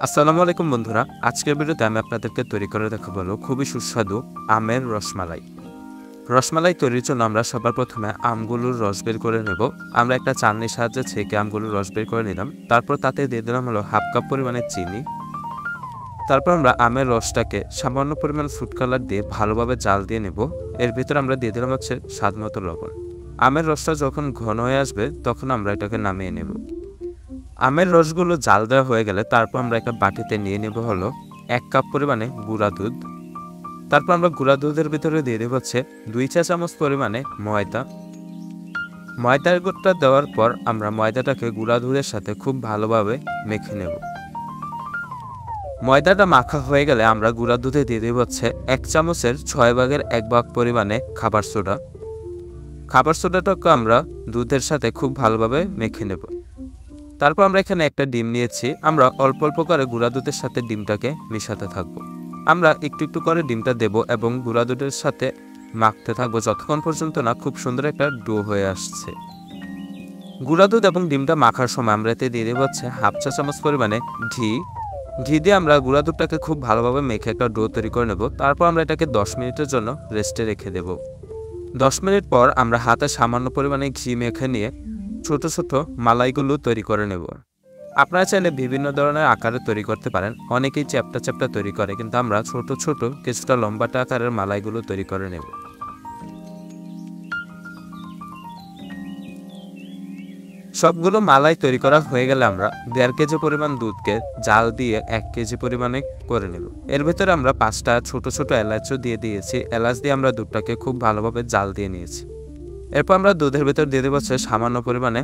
আসসালামু আলাইকুম বন্ধুরা, আজকের ভিডিওতে আমি আপনাদেরকে তৈরি করে দেখাবো খুবই সুস্বাদু আমের রসমালাই। রসমালাই তৈরির জন্য আমরা সবার প্রথমে আমগুলোর রস বের করে নেব। আমরা একটা চালনির সাহায্যে ছেঁকে আমগুলোর রস বের করে নিলাম। তারপর তাতে দিয়ে দিলাম হাফ কাপ পরিমাণে চিনি। তারপর আমরা আমের রসটাকে সামান্য পরিমাণ ফুড কালার দিয়ে ভালোভাবে জাল দিয়ে নেব। এর ভিতরে আমরা দিয়ে দিলাম স্বাদ মতো লবণ। আমের রসটা যখন ঘন হয়ে আসবে তখন আমরা এটাকে নামিয়ে নেব। আমের রসগুলো জাল দেওয়া হয়ে গেলে তারপর আমরা একটা বাটিতে নিয়ে নেব 1 কাপ পরিমাণে গুঁড়া দুধ। তারপর আমরা গুঁড়া দুধের ভিতরে দিয়ে দেব 2 চা চামচ পরিমাণে ময়দা। ময়দার গুঁড়োটা দেওয়ার পর আমরা ময়দাটাকে গুঁড়া দুধের সাথে খুব ভালোভাবে মেখে নেব। ময়দাটা মাখা হয়ে গেলে আমরা গুঁড়া দুধে দিয়ে দেব 1 চামচের 6 ভাগের 1 ভাগ পরিমাণে খাবার সোডা। খাবার সোডাটাকে আমরা দুধের সাথে খুব ভালোভাবে মেখে নেব। তারপর আমরা এখানে একটা ডিম নিয়েছি। আমরা অল্প অল্প করে গুঁড়া দুধের সাথে ডিমটাকে মিশাতে থাকবো। আমরা একটু একটু করে ডিমটা দেব এবং গুঁড়া দুধের সাথে মাখতে থাকবো যতক্ষণ পর্যন্ত না খুব সুন্দর একটা ডো হয়ে আসছে। গুঁড়া দুধ এবং ডিমটা মাখার সময় আমরা এতে দিয়ে দেব হাফ চা চামচ পরিমাণে ঘি দিয়ে আমরা গুঁড়া দুধটাকে খুব ভালোভাবে মেখে একটা ডো তৈরি করে নেব। তারপর আমরা এটাকে 10 মিনিটের জন্য রেস্টে রেখে দেব। 10 মিনিট পর আমরা হাতে সামান্য পরিমাণে ঘি মেখে নিয়ে ছোট ছোট মালাইগুলো তৈরি করে নেব। আপনারা চাইলে বিভিন্ন ধরনের আকারে তৈরি করতে পারেন। অনেকেই চ্যাপ্টা চ্যাপ্টা তৈরি করে, কিন্তু আমরা ছোট ছোট কিছুটা লম্বাটে আকারের মালাইগুলো তৈরি করে নেব। সবগুলো মালাই তৈরি করা হয়ে গেলে আমরা 1.5 কেজি পরিমাণ দুধকে জাল দিয়ে 1 কেজি পরিমাণে করে নেব। এর ভিতরে আমরা 5টা ছোট ছোট এলাচও দিয়ে দিয়েছি। এলাচ দিয়ে আমরা দুধটাকে খুব ভালোভাবে জাল দিয়ে নিয়েছি। এরপর আমরা দুধের ভিতর দিয়ে দেবো সামান্য পরিমাণে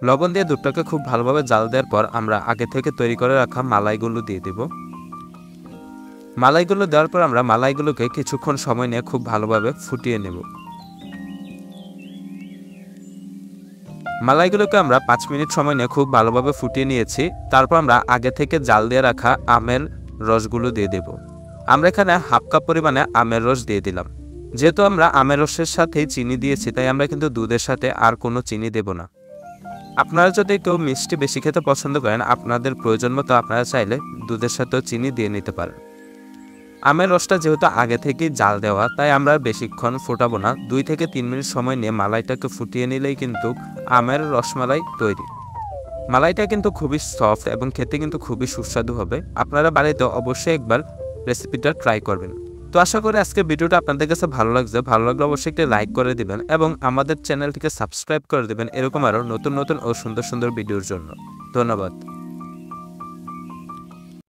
লবণ দিয়ে দুধটাকে খুব ভালোভাবে জাল দেওয়ার পর আমরা আগে থেকে তৈরি করে রাখা মালাইগুলো দিয়ে দেব। মালাইগুলো দেওয়ার পর আমরা মালাইগুলোকে কিছুক্ষণ সময় নিয়ে খুব ভালোভাবে ফুটিয়ে নেব। মালাইগুলোকে আমরা 5 মিনিট সময় নিয়ে খুব ভালোভাবে ফুটিয়ে নিয়েছি। তারপর আমরা আগে থেকে জাল দিয়ে রাখা আমের রসগুলো দিয়ে দেব। আমরা এখানে হাফ কাপ পরিমাণে আমের রস দিয়ে দিলাম। যেহেতু আমরা আমের রসের সাথে চিনি দিয়েছি, তাই আমরা কিন্তু দুধের সাথে আর কোনো চিনি দেব না। আপনারা যদি কেউ মিষ্টি বেশি খেতে পছন্দ করেন, আপনাদের প্রয়োজন মতো আপনারা চাইলে দুধের সাথেও চিনি দিয়ে নিতে পারেন। আমের রসটা যেহেতু আগে থেকেই জাল দেওয়া, তাই আমরা বেশিক্ষণ ফোটাবো না। 2 থেকে 3 মিনিট সময় নিয়ে মালাইটাকে ফুটিয়ে নিলেই কিন্তু আমের রসমালাই তৈরি। মালাইটা কিন্তু খুবই সফট এবং খেতে কিন্তু খুবই সুস্বাদু হবে। আপনারা বাড়িতে অবশ্যই একবার রেসিপিটা ট্রাই করবেন। তো আশা করি আজকের ভিডিওটা আপনাদের কাছে ভালো লাগছে। ভালো লাগলে অবশ্যই একটি লাইক করে দিবেন এবং আমাদের চ্যানেলটিকে সাবস্ক্রাইব করে দিবেন এরকম আরও নতুন নতুন ও সুন্দর সুন্দর ভিডিওর জন্য। ধন্যবাদ।